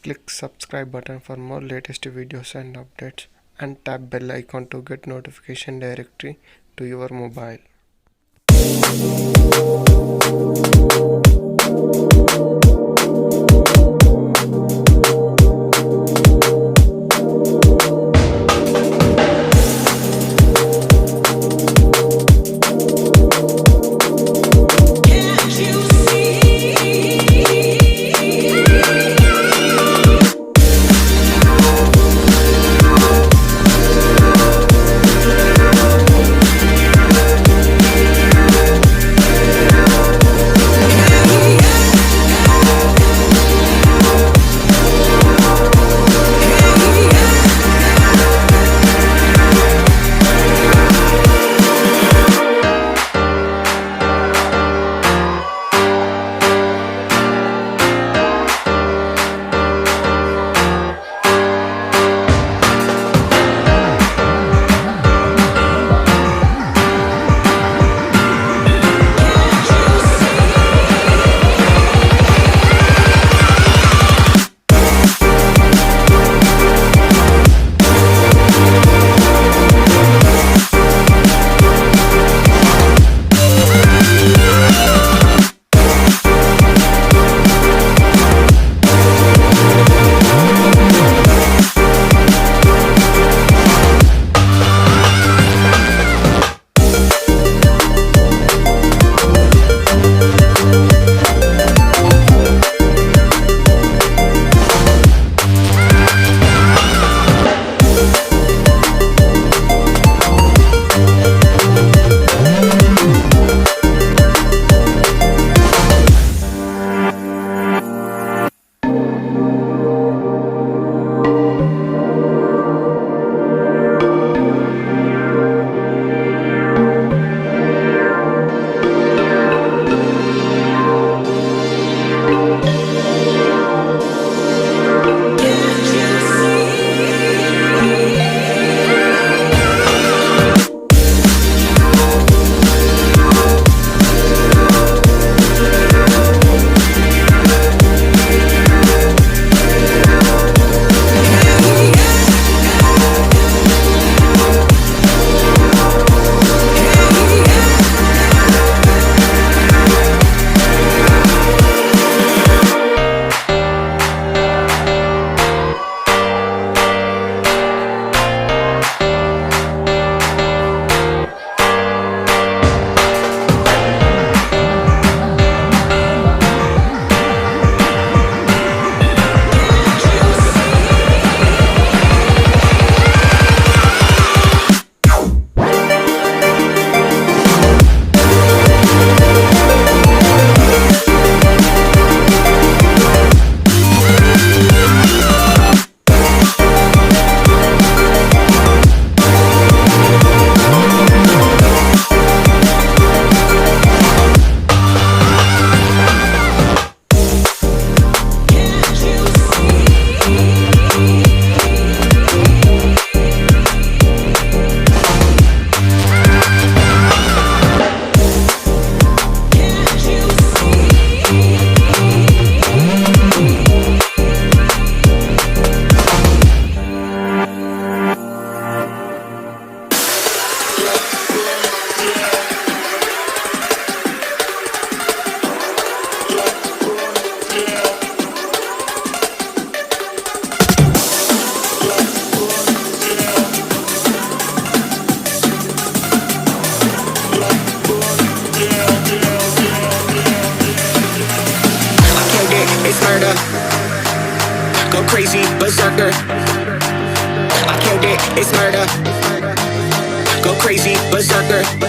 Click subscribe button for more latest videos and updates, and tap bell icon to get notification directly to your mobile. Go crazy, berserker. I killed it, it's murder. Go crazy, berserker. I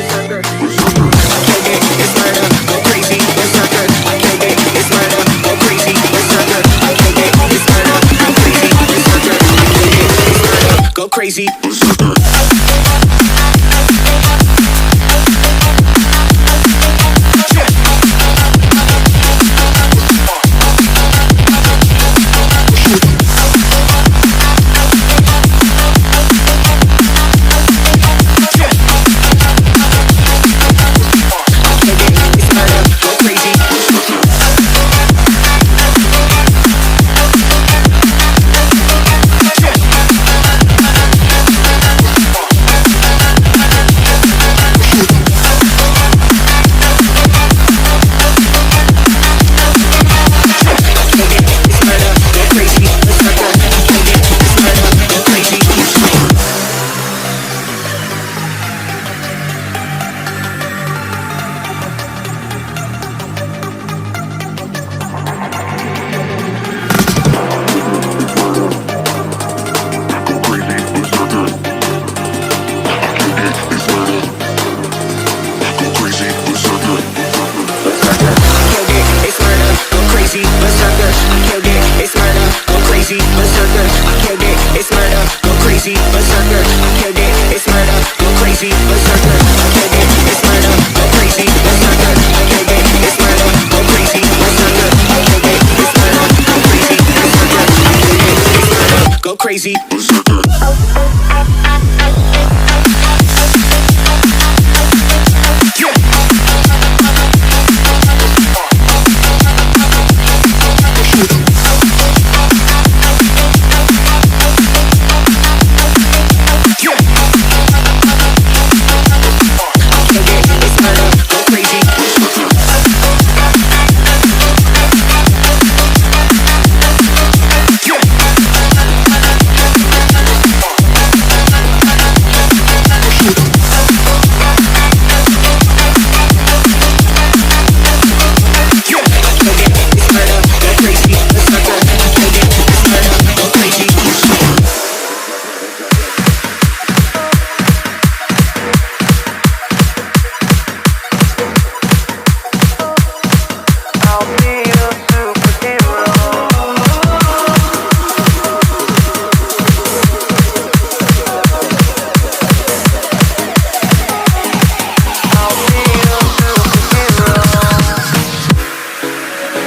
killed it, it's murder. Go crazy, berserker. I killed it, it's murder. Go crazy, berserker. I killed it, it's murder. Go crazy, berserker. I killed it, it's murder. Go crazy, berserker. Crazy. crazy berserker.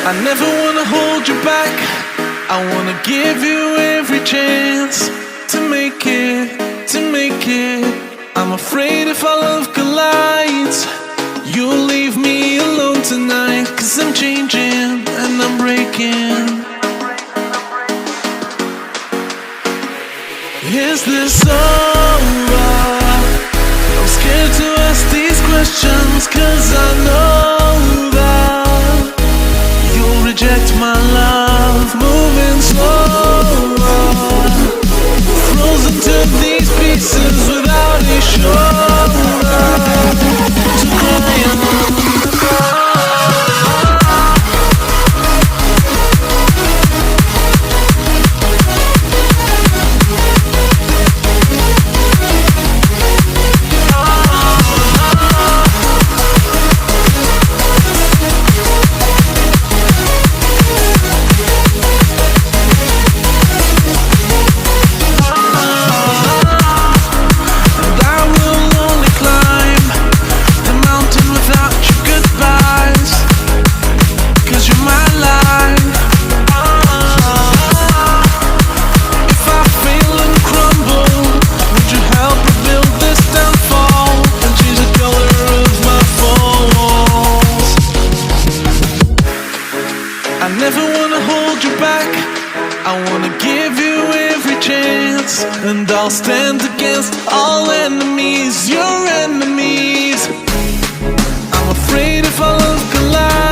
I never wanna hold you back. I wanna give you every chance to make it, to make it. I'm afraid if our love collides, you'll leave me alone tonight. 'Cause I'm changing and I'm breaking. Is this over? I'm scared to ask these questions, 'cause I know that you'll reject my love. Moving slower, frozen to these pieces without a shoulder to cry on. I never wanna hold you back. I wanna give you every chance, and I'll stand against all enemies, your enemies. I'm afraid if our love collides,